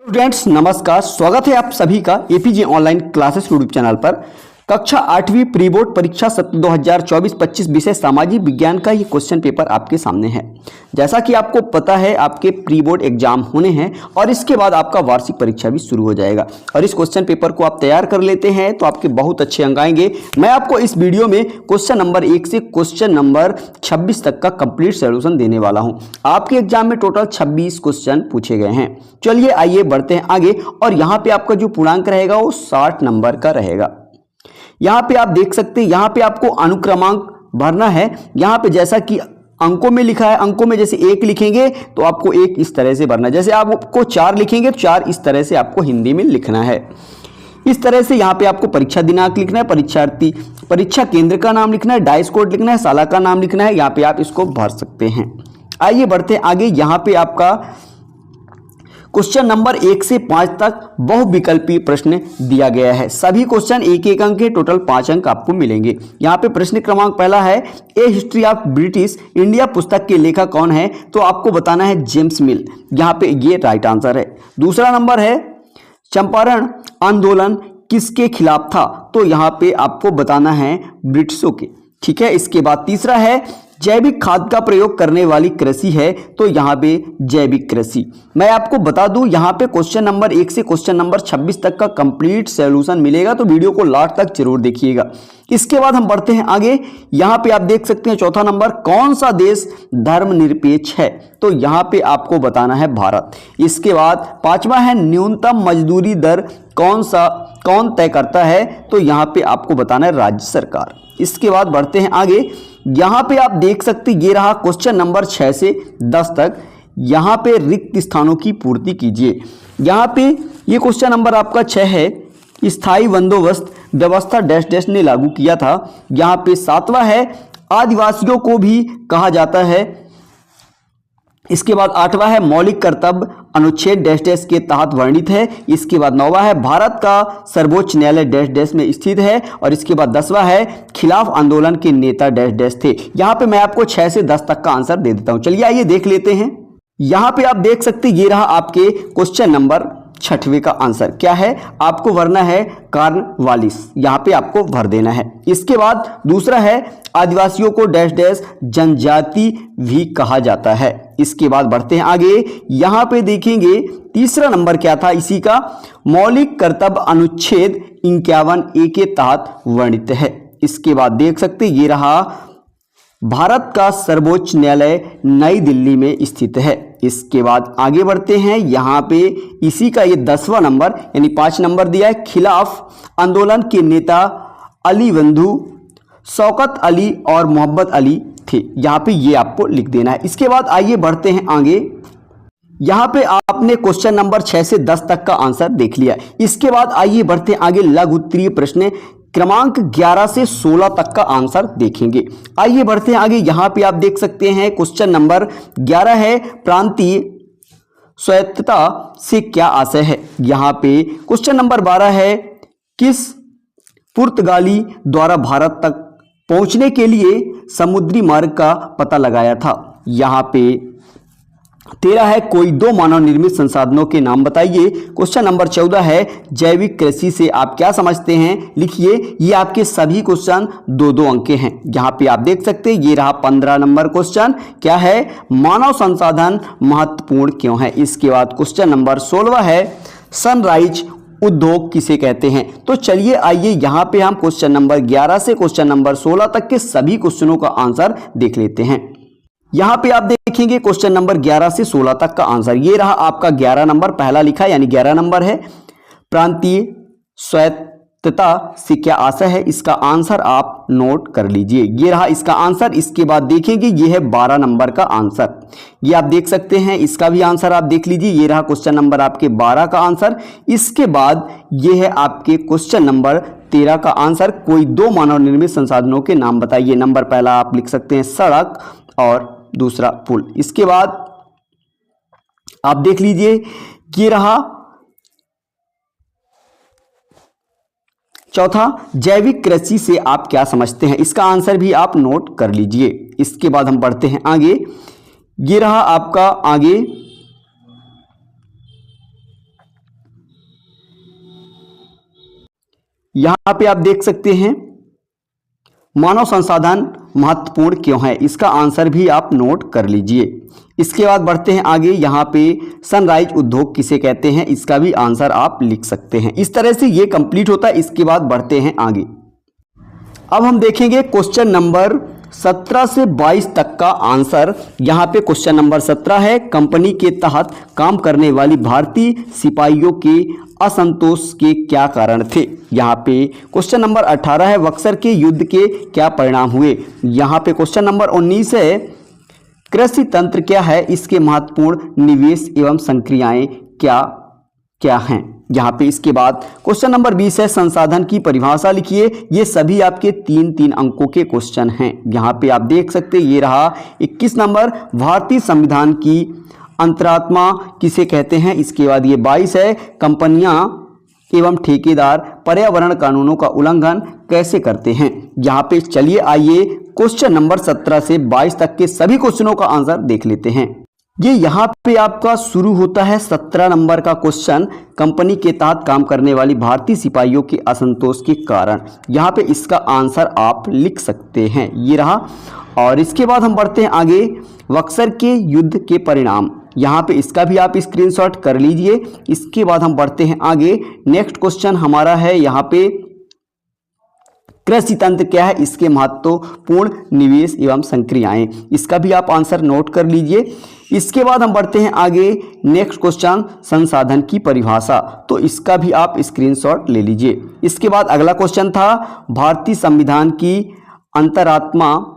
Students नमस्कार, स्वागत है आप सभी का APJ online classes YouTube channel पर। कक्षा 8वीं प्री बोर्ड परीक्षा सत्र 2024-25 विषय सामाजिक विज्ञान का ये क्वेश्चन पेपर आपके सामने है। जैसा कि आपको पता है आपके प्री बोर्ड एग्जाम होने हैं और इसके बाद आपका वार्षिक परीक्षा भी शुरू हो जाएगा और इस क्वेश्चन पेपर को आप तैयार कर लेते हैं तो आपके बहुत अच्छे अंक आएंगे। मैं आपको इस वीडियो में क्वेश्चन नंबर 1 से क्वेश्चन नंबर 26 तक का कंप्लीट सोल्यूशन देने वाला हूं। आपके एग्जाम में टोटल 26 क्वेश्चन पूछे गए हैं। चलिए आइए बढ़ते हैं आगे और यहाँ पे आपका जो पूर्णांक रहेगा वो 60 नंबर का रहेगा। यहाँ पे आप देख सकते हैं, यहाँ पे आपको अनुक्रमांक भरना है। यहाँ पे जैसा कि अंकों में लिखा है, अंकों में जैसे 1 लिखेंगे तो आपको 1 इस तरह से भरना है। जैसे आपको 4 लिखेंगे तो 4 इस तरह से आपको हिंदी में लिखना है। इस तरह से यहाँ पे आपको परीक्षा दिनांक लिखना है, परीक्षार्थी परीक्षा केंद्र का नाम लिखना है, डाइस कोड लिखना है, शाला का नाम लिखना है। यहाँ पे आप इसको भर सकते हैं। आइए बढ़ते हैं आगे। यहाँ पे आपका क्वेश्चन नंबर 1 से 5 तक बहुविकल्पीय प्रश्न दिया गया है। सभी क्वेश्चन 1-1 अंक के, टोटल 5 अंक आपको मिलेंगे। यहाँ पे प्रश्न क्रमांक पहला है, ए हिस्ट्री ऑफ ब्रिटिश इंडिया पुस्तक के लेखक कौन है? तो आपको बताना है जेम्स मिल। यहाँ पे ये राइट आंसर है। दूसरा नंबर है, चंपारण आंदोलन किसके खिलाफ था? तो यहाँ पे आपको बताना है ब्रिटिशों के। ठीक है। इसके बाद तीसरा है, जैविक खाद का प्रयोग करने वाली कृषि है? तो यहाँ पे जैविक कृषि। मैं आपको बता दूं यहाँ पे क्वेश्चन नंबर 1 से क्वेश्चन नंबर 26 तक का कंप्लीट सॉल्यूशन मिलेगा, तो वीडियो को लास्ट तक जरूर देखिएगा। इसके बाद हम बढ़ते हैं आगे। यहाँ पे आप देख सकते हैं चौथा नंबर, कौन सा देश धर्मनिरपेक्ष है? तो यहाँ पे आपको बताना है भारत। इसके बाद 5वां है, न्यूनतम मजदूरी दर कौन तय करता है? तो यहाँ पे आपको बताना है राज्य सरकार। इसके बाद बढ़ते हैं आगे। यहाँ पे आप देख सकते हैं, ये रहा क्वेश्चन नंबर 6 से 10 तक। यहाँ पे रिक्त स्थानों की पूर्ति कीजिए। यहाँ पे ये क्वेश्चन नंबर आपका 6 है, स्थायी बंदोबस्त व्यवस्था डैश डैश ने लागू किया था। यहाँ पे 7वां है, आदिवासियों को भी कहा जाता है। इसके बाद 8वां है, मौलिक कर्तव्य अनुच्छेद डैश डैश के तहत वर्णित है। इसके बाद 9वां है, भारत का सर्वोच्च न्यायालय डैश डैश में स्थित है। और इसके बाद 10वां है, खिलाफ आंदोलन के नेता डैश डैश थे। यहाँ पे मैं आपको 6 से 10 तक का आंसर दे देता हूँ। चलिए आइए देख लेते हैं। यहाँ पे आप देख सकते हैं, ये रहा आपके क्वेश्चन नंबर 6वें का आंसर। क्या है? आपको भरना है कॉर्नवालिस, यहाँ पे आपको भर देना है। इसके बाद दूसरा है, आदिवासियों को डैश डैश जनजाति भी कहा जाता है। इसके बाद बढ़ते हैं आगे। यहाँ पे देखेंगे तीसरा नंबर क्या था इसी का, मौलिक कर्तव्य अनुच्छेद 51A के तहत वर्णित है। इसके बाद देख सकते ये रहा, भारत का सर्वोच्च न्यायालय नई दिल्ली में स्थित है। इसके बाद आगे बढ़ते हैं। यहाँ पे इसी का ये 10वां नंबर यानी 5 नंबर दिया है, खिलाफ आंदोलन के नेता अली बंधु शौकत अली और मोहम्मद अली थे। यहाँ पे ये आपको लिख देना है। इसके बाद आइए बढ़ते हैं आगे। यहाँ पे आपने क्वेश्चन नंबर 6 से 10 तक का आंसर देख लिया। इसके बाद आइए बढ़ते हैं आगे। लघु उत्तरीय प्रश्न क्रमांक 11 से 16 तक का आंसर देखेंगे। आइए बढ़ते हैं आगे। यहाँ पे आप देख सकते हैं क्वेश्चन नंबर 11 है, प्रांतीय स्वायत्तता से क्या आशय है? यहाँ पे क्वेश्चन नंबर 12 है, किस पुर्तगाली द्वारा भारत तक पहुंचने के लिए समुद्री मार्ग का पता लगाया था? यहाँ पे 13 है, कोई 2 मानव निर्मित संसाधनों के नाम बताइए। क्वेश्चन नंबर 14 है, जैविक कृषि से आप क्या समझते हैं? लिखिए। ये आपके सभी क्वेश्चन 2-2 अंक के हैं। यहाँ पे आप देख सकते हैं, ये रहा 15 नंबर क्वेश्चन। क्या है? मानव संसाधन महत्वपूर्ण क्यों है? इसके बाद क्वेश्चन नंबर 16 है, सनराइज उद्योग किसे कहते हैं? तो चलिए आइए यहाँ पे हम क्वेश्चन नंबर 11 से क्वेश्चन नंबर 16 तक के सभी क्वेश्चनों का आंसर देख लेते हैं। यहाँ पे आप देखेंगे क्वेश्चन नंबर 11 से 16 तक का आंसर। ये रहा आपका 11 नंबर, पहला लिखा यानी 11 नंबर है, प्रांतीय स्वायत्तता से क्या आशय है? इसका आंसर आप नोट कर लीजिए। ये रहा इसका आंसर। इसके बाद देखेंगे ये है 12 नंबर का आंसर। ये आप देख सकते हैं, इसका भी आंसर आप देख लीजिए। ये रहा क्वेश्चन नंबर आपके 12 का आंसर। इसके बाद ये है आपके क्वेश्चन नंबर 13 का आंसर, कोई 2 मानव निर्मित संसाधनों के नाम बताइए। नंबर पहला आप लिख सकते हैं सड़क और दूसरा पुल। इसके बाद आप देख लीजिए, ये रहा चौथा, जैविक कृषि से आप क्या समझते हैं? इसका आंसर भी आप नोट कर लीजिए। इसके बाद हम बढ़ते हैं आगे। ये रहा आपका आगे यहाँ पे आप देख सकते हैं मानव संसाधन महत्वपूर्ण क्यों है, इसका आंसर भी आप नोट कर लीजिए। इसके बाद बढ़ते हैं आगे, यहाँ पे सनराइज उद्योग किसे कहते हैं, इसका भी आंसर आप लिख सकते हैं। इस तरह से ये कंप्लीट होता है। इसके बाद बढ़ते हैं आगे। अब हम देखेंगे क्वेश्चन नंबर 17 से 22 तक का आंसर। यहाँ पे क्वेश्चन नंबर 17 है, कंपनी के तहत काम करने वाली भारतीय सिपाहियों के असंतोष के क्या कारण थे। यहाँ पे क्वेश्चन नंबर 18 है, बक्सर के युद्ध के क्या परिणाम हुए। यहाँ पे क्वेश्चन नंबर 19 है, कृषि तंत्र क्या है, इसके महत्वपूर्ण निवेश एवं संक्रियाएं क्या क्या हैं। यहाँ पे इसके बाद क्वेश्चन नंबर 20 है, संसाधन की परिभाषा लिखिए। ये सभी आपके 3-3 अंकों के क्वेश्चन हैं। यहाँ पे आप देख सकते हैं, ये रहा 21 नंबर, भारतीय संविधान की अंतरात्मा किसे कहते हैं। इसके बाद ये 22 है, कंपनियां एवं ठेकेदार पर्यावरण कानूनों का उल्लंघन कैसे करते हैं। यहाँ पे चलिए आइए क्वेश्चन नंबर 17 से 22 तक के सभी क्वेश्चनों का आंसर देख लेते हैं। ये यहाँ पे आपका शुरू होता है 17 नंबर का क्वेश्चन, कंपनी के तहत काम करने वाली भारतीय सिपाहियों के असंतोष के कारण। यहाँ पे इसका आंसर आप लिख सकते हैं, ये रहा। और इसके बाद हम बढ़ते हैं आगे, बक्सर के युद्ध के परिणाम। यहाँ पे इसका भी आप स्क्रीनशॉट कर लीजिए। इसके बाद हम बढ़ते हैं आगे। नेक्स्ट क्वेश्चन हमारा है यहाँ पे, कृषि तंत्र क्या है, इसके महत्वपूर्ण निवेश एवं संक्रियाएं। इसका भी आप आंसर नोट कर लीजिए। इसके बाद हम बढ़ते हैं आगे। नेक्स्ट क्वेश्चन, संसाधन की परिभाषा, तो इसका भी आप स्क्रीनशॉट ले लीजिए। इसके बाद अगला क्वेश्चन था, भारतीय संविधान की अंतरात्मा,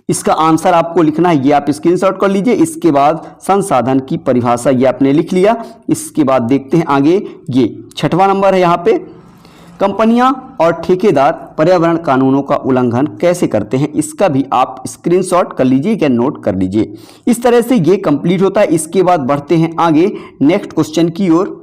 इसका आंसर आपको लिखना है, ये आप स्क्रीनशॉट कर लीजिए। इसके बाद संसाधन की परिभाषा, ये आपने लिख लिया। इसके बाद देखते हैं आगे, ये 6वां नंबर है, यहाँ पे कंपनियां और ठेकेदार पर्यावरण कानूनों का उल्लंघन कैसे करते हैं। इसका भी आप स्क्रीनशॉट कर लीजिए या नोट कर लीजिए। इस तरह से ये कंप्लीट होता है। इसके बाद बढ़ते हैं आगे नेक्स्ट क्वेश्चन की ओर।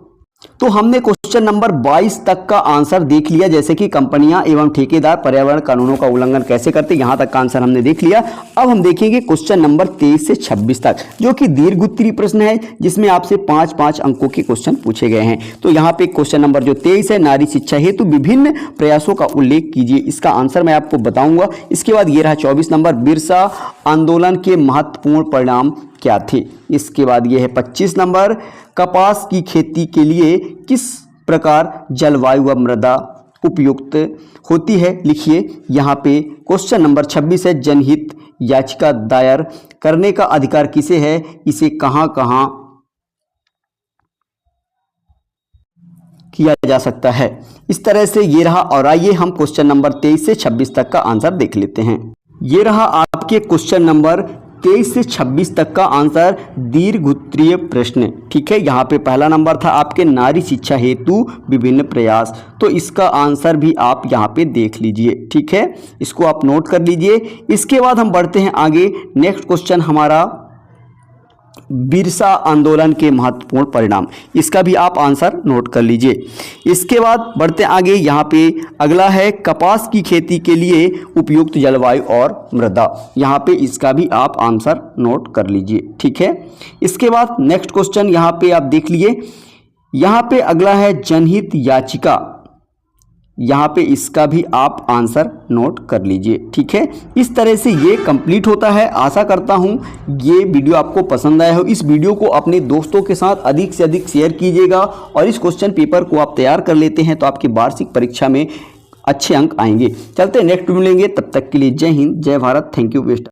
तो हमने क्वेश्चन नंबर 22 तक का आंसर देख लिया, जैसे कि कंपनियां एवं ठेकेदार पर्यावरण कानूनों का उल्लंघन कैसे करते, यहां तक का आंसर हमने देख लिया। अब हम देखेंगे क्वेश्चन नंबर 23 से 26 तक, जो कि दीर्घ उत्तरीय प्रश्न है, जिसमें आपसे 5-5 अंकों के क्वेश्चन पूछे गए हैं। तो यहाँ पे क्वेश्चन नंबर जो 23 है, नारी शिक्षा हेतु विभिन्न प्रयासों का उल्लेख कीजिए। इसका आंसर मैं आपको बताऊंगा। इसके बाद ये रहा 24 नंबर, बिरसा आंदोलन के महत्वपूर्ण परिणाम क्या थे। इसके बाद ये है 25 नंबर, कपास की खेती के लिए किस प्रकार जलवायु व मृदा उपयुक्त होती है, लिखिए। यहाँ पे क्वेश्चन नंबर 26 है, जनहित याचिका दायर करने का अधिकार किसे है, इसे कहां कहां किया जा सकता है। इस तरह से ये रहा। और आइए हम क्वेश्चन नंबर 23 से 26 तक का आंसर देख लेते हैं। ये रहा आपके क्वेश्चन नंबर 23 से 26 तक का आंसर, दीर्घ उत्तरीय प्रश्न। ठीक है, यहाँ पे पहला नंबर था आपके, नारी शिक्षा हेतु विभिन्न प्रयास, तो इसका आंसर भी आप यहाँ पे देख लीजिए। ठीक है, इसको आप नोट कर लीजिए। इसके बाद हम बढ़ते हैं आगे। नेक्स्ट क्वेश्चन हमारा, बिरसा आंदोलन के महत्वपूर्ण परिणाम, इसका भी आप आंसर नोट कर लीजिए। इसके बाद बढ़ते आगे। यहाँ पे अगला है, कपास की खेती के लिए उपयुक्त जलवायु और मृदा, यहाँ पे इसका भी आप आंसर नोट कर लीजिए। ठीक है, इसके बाद नेक्स्ट क्वेश्चन यहाँ पे आप देख लिए। यहाँ पे अगला है, जनहित याचिका, यहाँ पे इसका भी आप आंसर नोट कर लीजिए। ठीक है, इस तरह से ये कंप्लीट होता है। आशा करता हूँ ये वीडियो आपको पसंद आया हो। इस वीडियो को अपने दोस्तों के साथ अधिक से अधिक शेयर कीजिएगा, और इस क्वेश्चन पेपर को आप तैयार कर लेते हैं तो आपकी वार्षिक परीक्षा में अच्छे अंक आएंगे। चलते हैं नेक्स्ट वीडियो मिलेंगे, तब तक के लिए जय हिंद, जय भारत, थैंक यू बेस्ट।